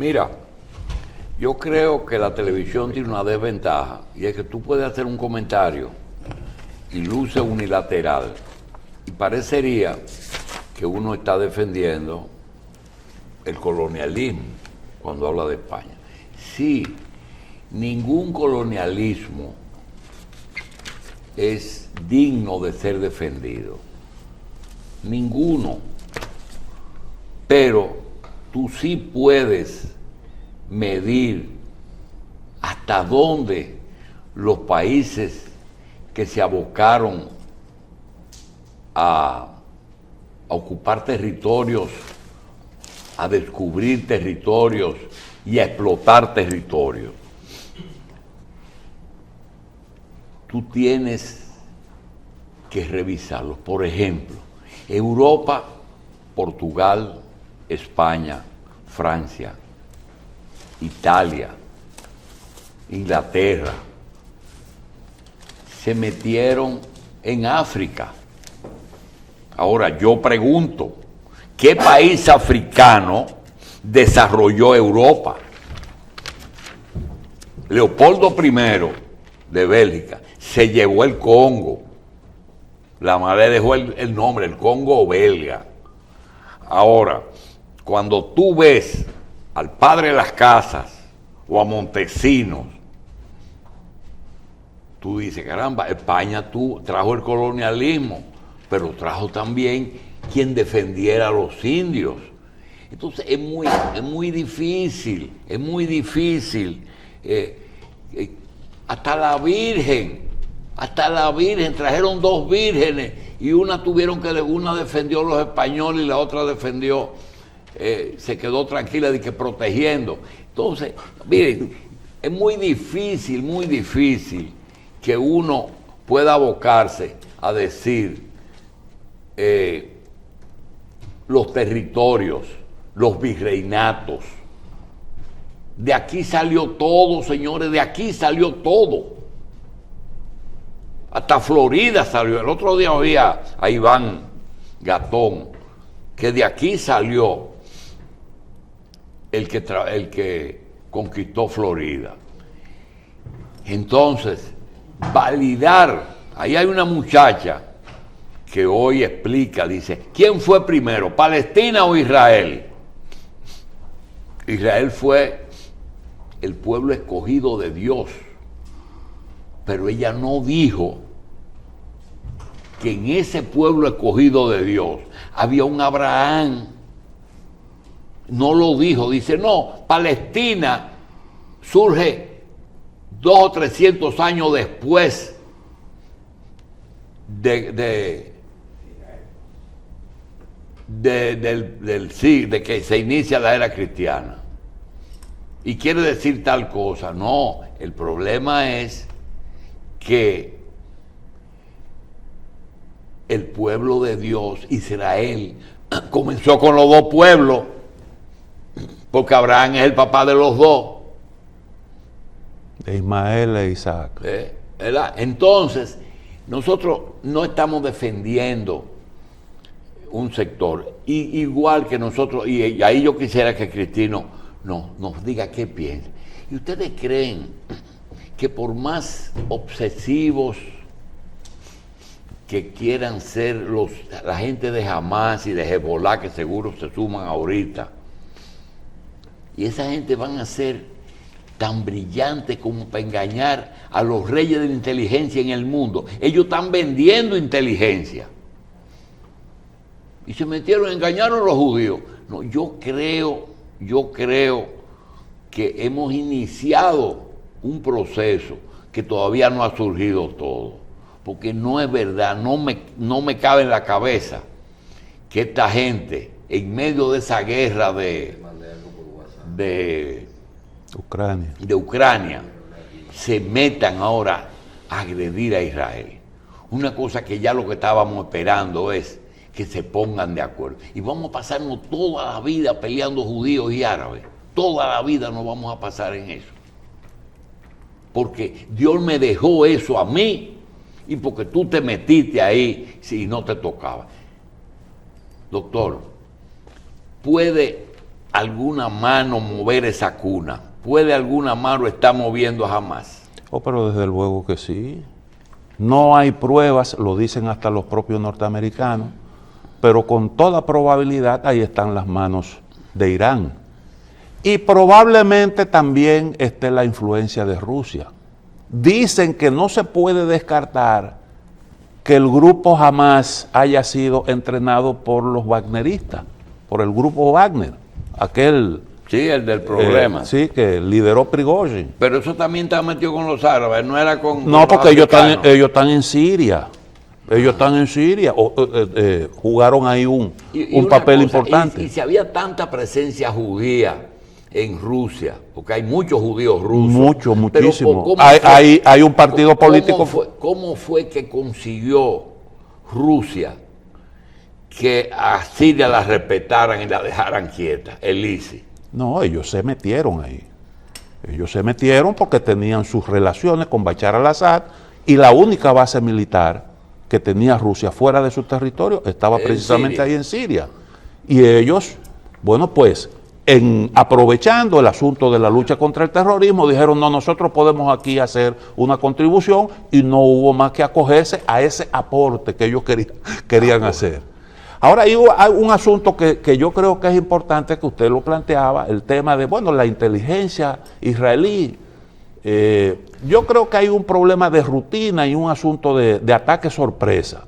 Mira, yo creo que la televisión tiene una desventaja y es que tú puedes hacer un comentario y luce unilateral y parecería que uno está defendiendo el colonialismo cuando habla de España. Sí, ningún colonialismo es digno de ser defendido. Ninguno. Pero tú sí puedes medir hasta dónde los países que se abocaron a ocupar territorios, a descubrir territorios y a explotar territorios. Tú tienes que revisarlos. Por ejemplo, Europa, Portugal, España, Francia, Italia, Inglaterra, se metieron en África. Ahora yo pregunto, ¿qué país africano desarrolló Europa? Leopoldo I de Bélgica se llevó el Congo. La madre dejó el nombre, el Congo belga. Ahora, cuando tú ves al padre de las casas o a Montesinos, tú dices, caramba, España trajo el colonialismo, pero trajo también quien defendiera a los indios. Entonces es muy difícil, hasta la Virgen, trajeron dos vírgenes y una defendió a los españoles y la otra defendió, se quedó tranquila de que protegiendo. Entonces, miren, es muy difícil que uno pueda abocarse a decir los territorios, los virreinatos. De aquí salió todo, señores, de aquí salió todo. Hasta Florida salió. El otro día oía a Iván Gatón que de aquí salió el que conquistó Florida. Entonces, validar, ahí hay una muchacha que hoy explica, dice, ¿quién fue primero, Palestina o Israel? Israel fue el pueblo escogido de Dios, pero ella no dijo que en ese pueblo escogido de Dios había un Abraham. No lo dijo, dice, no, Palestina surge 200 o 300 años después de que se inicia la era cristiana. Y quiere decir tal cosa. No, el problema es que el pueblo de Dios, Israel, comenzó con los dos pueblos, porque Abraham es el papá de los dos. De Ismael e Isaac. ¿Verdad? Entonces, nosotros no estamos defendiendo un sector. Igual que nosotros, y ahí yo quisiera que Cristino nos diga qué piensa. ¿Y ustedes creen que por más obsesivos que quieran ser la gente de Hamas y de Hezbollah, que seguro se suman ahorita, y esa gente van a ser tan brillantes como para engañar a los reyes de la inteligencia en el mundo? Ellos están vendiendo inteligencia. Y se engañaron a los judíos. No, yo creo que hemos iniciado un proceso que todavía no ha surgido todo. Porque no es verdad, no me cabe en la cabeza que esta gente, en medio de esa guerra de Ucrania, se metan ahora a agredir a Israel. Una cosa que ya lo que estábamos esperando es que se pongan de acuerdo. Y vamos a pasarnos toda la vida peleando judíos y árabes. Toda la vida nos vamos a pasar en eso. Porque Dios me dejó eso a mí y porque tú te metiste ahí si no te tocaba. Doctor, ¿puede alguna mano mover esa cuna? ¿Puede alguna mano estar moviendo a Hamás? Oh, pero desde luego que sí. No hay pruebas, lo dicen hasta los propios norteamericanos, pero con toda probabilidad ahí están las manos de Irán. Y probablemente también esté la influencia de Rusia. Dicen que no se puede descartar que el grupo Hamás haya sido entrenado por los wagneristas, por el grupo Wagner, aquel... Sí, el del problema. sí, que lideró Prigozhin. Pero eso también está metido con los árabes, no era con... No, con porque ellos africanos. están en Siria. Ellos están en Siria. Jugaron ahí un una papel cosa, importante. Y si había tanta presencia judía en Rusia, porque hay muchos judíos rusos. Mucho, pero muchísimo. ¿cómo fue? Hay un partido político. ¿Cómo fue que consiguió Rusia que a Siria la respetaran y la dejaran quieta, el ISIS? No, ellos se metieron ahí. Ellos se metieron porque tenían sus relaciones con Bashar al-Assad y la única base militar que tenía Rusia fuera de su territorio estaba precisamente Siria. ahí en Siria. Y ellos, bueno, pues, aprovechando el asunto de la lucha contra el terrorismo, dijeron, no, nosotros podemos aquí hacer una contribución, y no hubo más que acogerse a ese aporte que ellos querían hacer. Ahora hay un asunto que yo creo que es importante, que usted lo planteaba, el tema de, bueno, la inteligencia israelí. Yo creo que hay un problema de rutina y un asunto de ataque sorpresa.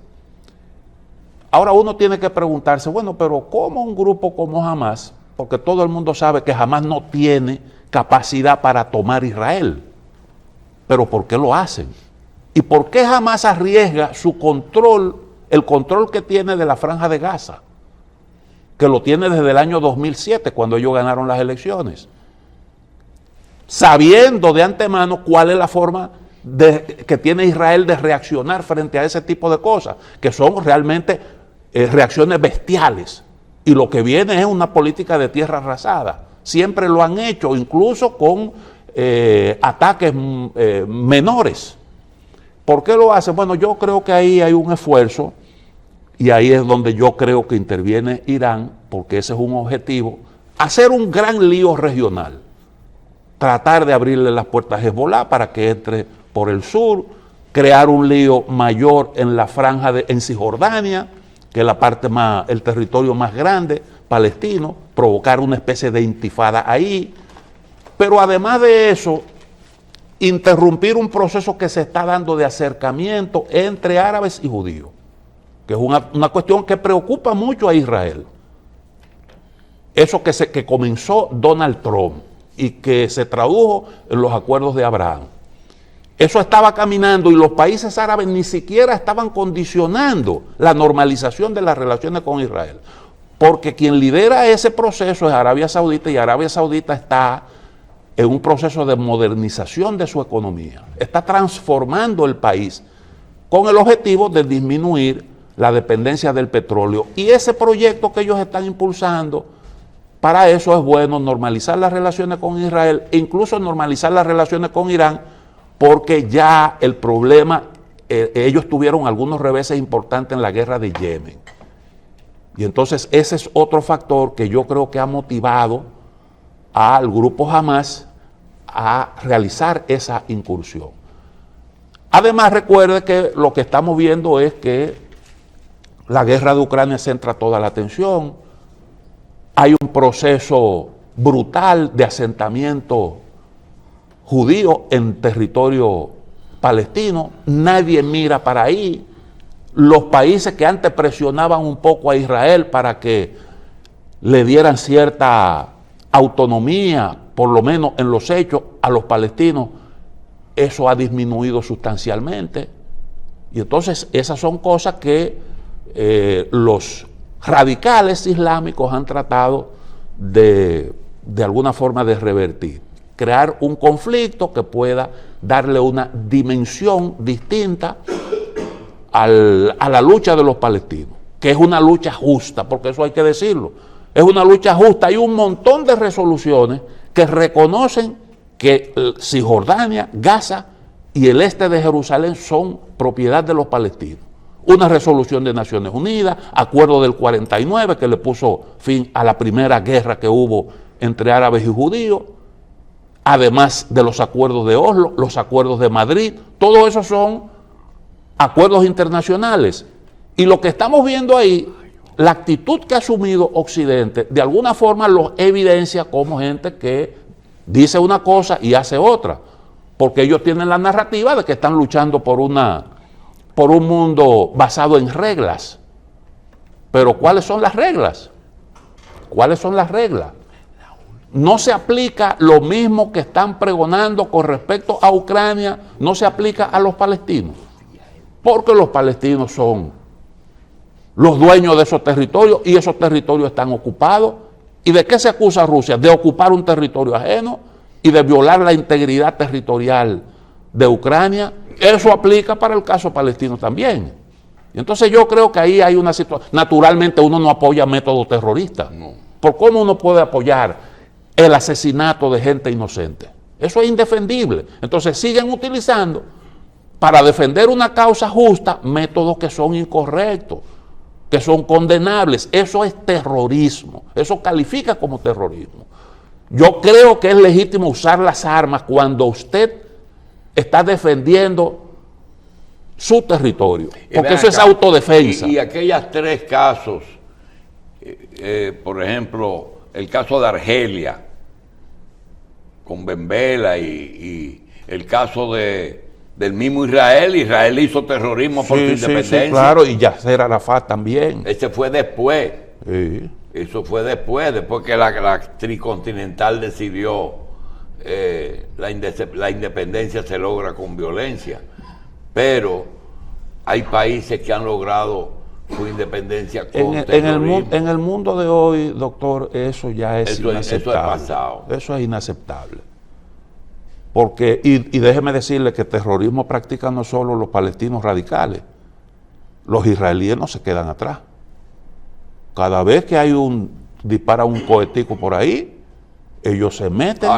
Ahora uno tiene que preguntarse, bueno, pero ¿cómo un grupo como Hamás, porque todo el mundo sabe que Hamás no tiene capacidad para tomar Israel, pero ¿por qué lo hacen? ¿Y por qué Hamás arriesga su control, el control que tiene de la Franja de Gaza, que lo tiene desde el año 2007, cuando ellos ganaron las elecciones, sabiendo de antemano cuál es la forma que tiene Israel de reaccionar frente a ese tipo de cosas, que son realmente reacciones bestiales? Y lo que viene es una política de tierra arrasada. Siempre lo han hecho, incluso con ataques menores. ¿Por qué lo hacen? Bueno, yo creo que ahí hay un esfuerzo, y ahí es donde yo creo que interviene Irán, porque ese es un objetivo, hacer un gran lío regional. Tratar de abrirle las puertas a Hezbollah para que entre por el sur, crear un lío mayor en la franja en Cisjordania, que es la parte más, el territorio más grande palestino, provocar una especie de intifada ahí. Pero además de eso, interrumpir un proceso que se está dando de acercamiento entre árabes y judíos, que es una cuestión que preocupa mucho a Israel. Eso que comenzó Donald Trump y que se tradujo en los acuerdos de Abraham. Eso estaba caminando y los países árabes ni siquiera estaban condicionando la normalización de las relaciones con Israel, porque quien lidera ese proceso es Arabia Saudita, y Arabia Saudita está en un proceso de modernización de su economía, está transformando el país con el objetivo de disminuir la dependencia del petróleo. Y ese proyecto que ellos están impulsando, para eso es bueno normalizar las relaciones con Israel, e incluso normalizar las relaciones con Irán, porque ya el problema, ellos tuvieron algunos reveses importantes en la guerra de Yemen. Y entonces ese es otro factor que yo creo que ha motivado al grupo Hamás a realizar esa incursión. Además, recuerde que lo que estamos viendo es que la guerra de Ucrania centra toda la atención. Hay un proceso brutal de asentamiento judío en territorio palestino. Nadie mira para ahí. Los países que antes presionaban un poco a Israel para que le dieran cierta autonomía, por lo menos en los hechos, a los palestinos, eso ha disminuido sustancialmente. Y entonces esas son cosas que los radicales islámicos han tratado de alguna forma de revertir. Crear un conflicto que pueda darle una dimensión distinta a la lucha de los palestinos, que es una lucha justa, porque eso hay que decirlo. Es una lucha justa. Hay un montón de resoluciones que reconocen que Cisjordania, Gaza y el este de Jerusalén son propiedad de los palestinos. una resolución de Naciones Unidas, acuerdo del 49 que le puso fin a la primera guerra que hubo entre árabes y judíos, además de los acuerdos de Oslo, los acuerdos de Madrid, todo eso son acuerdos internacionales. Y lo que estamos viendo ahí, la actitud que ha asumido Occidente, de alguna forma lo evidencia como gente que dice una cosa y hace otra, porque ellos tienen la narrativa de que están luchando por un mundo basado en reglas. Pero ¿cuáles son las reglas? ¿Cuáles son las reglas? No se aplica lo mismo que están pregonando con respecto a Ucrania, no se aplica a los palestinos, porque los palestinos son los dueños de esos territorios y esos territorios están ocupados. ¿Y de qué se acusa a Rusia? De ocupar un territorio ajeno y de violar la integridad territorial de Ucrania. Eso aplica para el caso palestino también. Y entonces yo creo que ahí hay una situación. Naturalmente uno no apoya métodos terroristas. No. ¿Por cómo uno puede apoyar el asesinato de gente inocente? Eso es indefendible. Entonces siguen utilizando para defender una causa justa métodos que son incorrectos, que son condenables. Eso es terrorismo. Eso califica como terrorismo. Yo creo que es legítimo usar las armas cuando usted está defendiendo su territorio, porque eso es autodefensa. Y aquellos 3 casos, por ejemplo, el caso de Argelia, con Ben Bella, y el caso del mismo Israel. Israel hizo terrorismo por su independencia. Sí, claro, y Yasser Arafat también. Ese fue después. Sí. Eso fue después que la tricontinental decidió la independencia se logra con violencia. Pero hay países que han logrado su independencia con terrorismo. En el mundo de hoy, doctor, eso ya es inaceptable. Eso es pasado. Eso es inaceptable. Porque, y déjeme decirle que terrorismo practican no solo los palestinos radicales, los israelíes no se quedan atrás. Cada vez que hay dispara un cohetico por ahí, ellos se meten,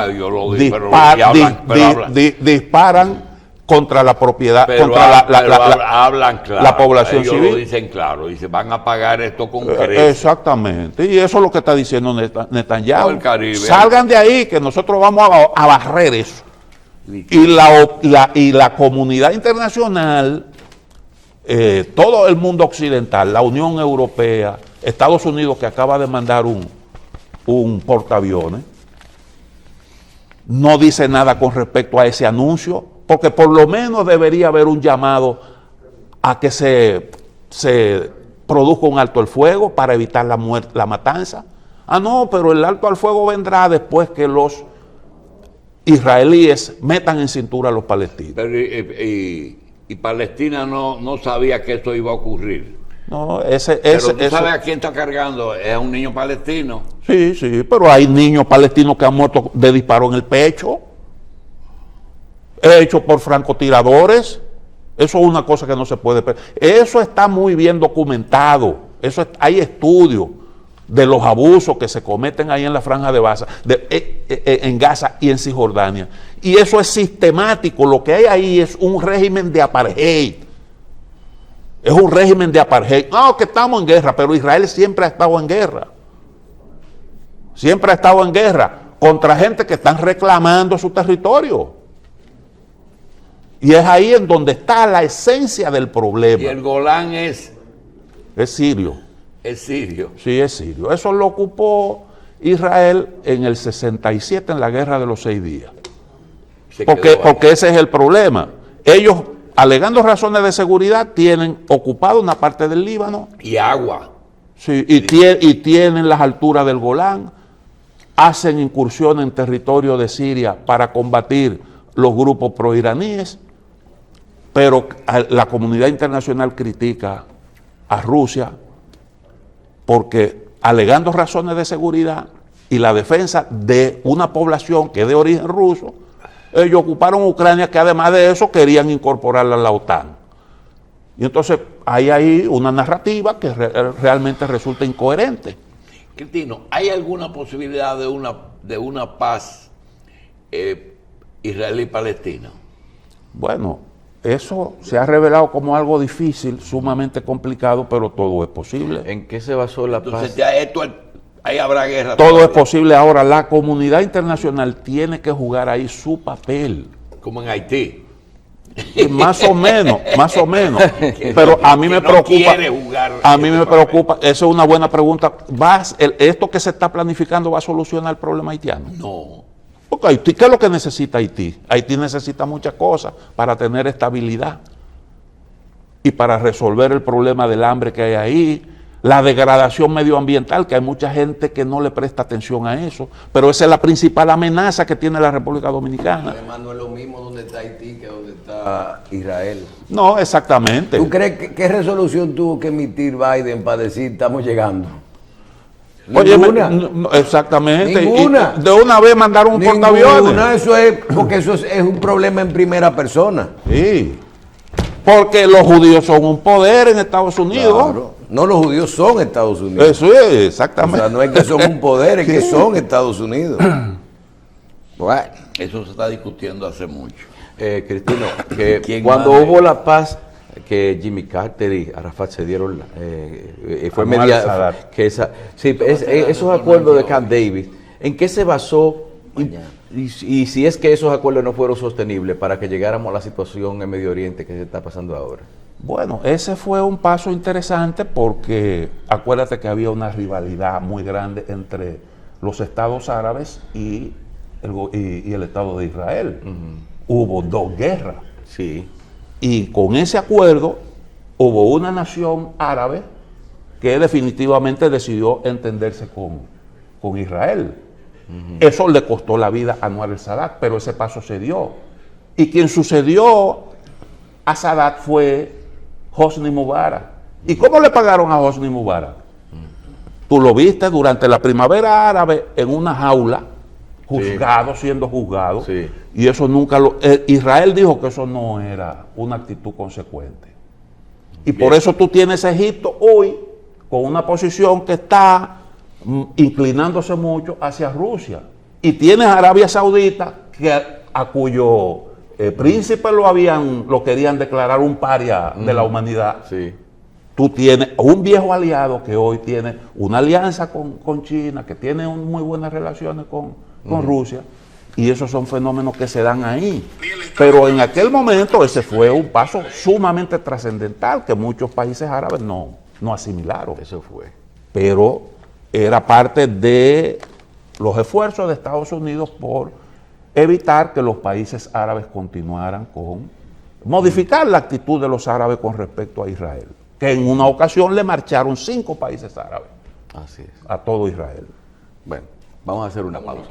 disparan contra la propiedad, hablan claro, la población ellos civil. Lo dicen claro, dicen van a pagar esto con creces. Exactamente, y eso es lo que está diciendo Netanyahu. El Caribe. Salgan de ahí, que nosotros vamos a barrer eso. Y la comunidad internacional, todo el mundo occidental, la Unión Europea, Estados Unidos, que acaba de mandar un portaaviones, no dice nada con respecto a ese anuncio, porque por lo menos debería haber un llamado a que se produzca un alto al fuego para evitar la matanza. Ah, no, pero el alto al fuego vendrá después que los israelíes metan en cintura a los palestinos. Pero y Palestina no sabía que esto iba a ocurrir. No, pero tú sabes a quién está cargando, es a un niño palestino. Sí, pero hay niños palestinos que han muerto de disparo en el pecho, hecho por francotiradores. Eso es una cosa que no se puede perder. Eso está muy bien documentado. Hay estudios de los abusos que se cometen ahí en la franja de Gaza, en Gaza y en Cisjordania. Y eso es sistemático. Lo que hay ahí es un régimen de apartheid. Es un régimen de apartheid. No, que estamos en guerra, pero Israel siempre ha estado en guerra. Siempre ha estado en guerra contra gente que están reclamando su territorio. Y es ahí en donde está la esencia del problema. Y el Golán es sirio. Es sirio. Sí, es sirio. Eso lo ocupó Israel en el 67, en la Guerra de los 6 días. Porque ese es el problema. Ellos, alegando razones de seguridad, tienen ocupado una parte del Líbano. Y agua. Sí, y tienen las alturas del Golán. Hacen incursiones en territorio de Siria para combatir los grupos proiraníes. Pero la comunidad internacional critica a Rusia porque, alegando razones de seguridad y la defensa de una población que es de origen ruso, ellos ocuparon Ucrania, que además de eso querían incorporarla a la OTAN. Y entonces hay ahí una narrativa que realmente resulta incoherente. Cristino, ¿hay alguna posibilidad de una paz israelí-palestina? Bueno, eso se ha revelado como algo difícil, sumamente complicado, pero todo es posible. ¿En qué se basó la Entonces paz? ya ahí habrá guerra. Todo todavía. es posible ahora. La comunidad internacional tiene que jugar ahí su papel. Como en Haití. Más o menos. Pero a mí Que me no preocupa. quiere jugar A mí ese me papel. preocupa. Esa es una buena pregunta. ¿Esto que se está planificando va a solucionar el problema haitiano? No. Porque Haití, ¿qué es lo que necesita Haití? Haití necesita muchas cosas para tener estabilidad y para resolver el problema del hambre que hay ahí, la degradación medioambiental, que hay mucha gente que no le presta atención a eso, pero esa es la principal amenaza que tiene la República Dominicana. Además, no es lo mismo donde está Haití que donde está Israel. No, exactamente. ¿Tú crees qué resolución tuvo que emitir Biden para decir estamos llegando? Oye, Ninguna. exactamente. Ninguna. Y de una vez mandaron un portaaviones. Ninguna, eso es porque eso es un problema en primera persona. Sí. Porque los judíos son un poder en Estados Unidos. Claro. No, los judíos son Estados Unidos. Eso es, O exactamente. sea, no es que son un poder, es que son Estados Unidos. Bueno, Eso se está discutiendo hace mucho. Cristino, que ¿Quién cuando manda? hubo la paz, que Jimmy Carter y Arafat se dieron, fue Anwar media, Sadat. que esos acuerdos de Camp David, ¿en qué se basó? Y si es que esos acuerdos no fueron sostenibles para que llegáramos a la situación en Medio Oriente que se está pasando ahora. Bueno, ese fue un paso interesante porque acuérdate que había una rivalidad muy grande entre los estados árabes y el Estado de Israel. Hubo dos guerras Sí. y con ese acuerdo hubo una nación árabe que definitivamente decidió entenderse con Israel. Eso le costó la vida a Anwar el-Sadat, pero ese paso se dio. Y quien sucedió a Sadat fue Hosni Mubarak. ¿Y cómo le pagaron a Hosni Mubarak? Tú lo viste durante la primavera árabe en una jaula, juzgado, siendo juzgado. Sí. Y eso nunca Israel dijo que eso no era una actitud consecuente. Y por eso tú tienes a Egipto hoy con una posición que está inclinándose mucho hacia Rusia. Y tienes a Arabia Saudita a cuyo príncipe lo querían declarar un paria de la humanidad. Sí. Tú tienes un viejo aliado que hoy tiene una alianza con China, que tiene muy buenas relaciones con Rusia, y esos son fenómenos que se dan ahí. Pero en aquel momento ese fue un paso sumamente trascendental que muchos países árabes no asimilaron. Eso fue. Pero era parte de los esfuerzos de Estados Unidos por evitar que los países árabes continuaran modificar la actitud de los árabes con respecto a Israel, que en una ocasión le marcharon 5 países árabes Así es. a todo Israel. Bueno, vamos a hacer una pausa.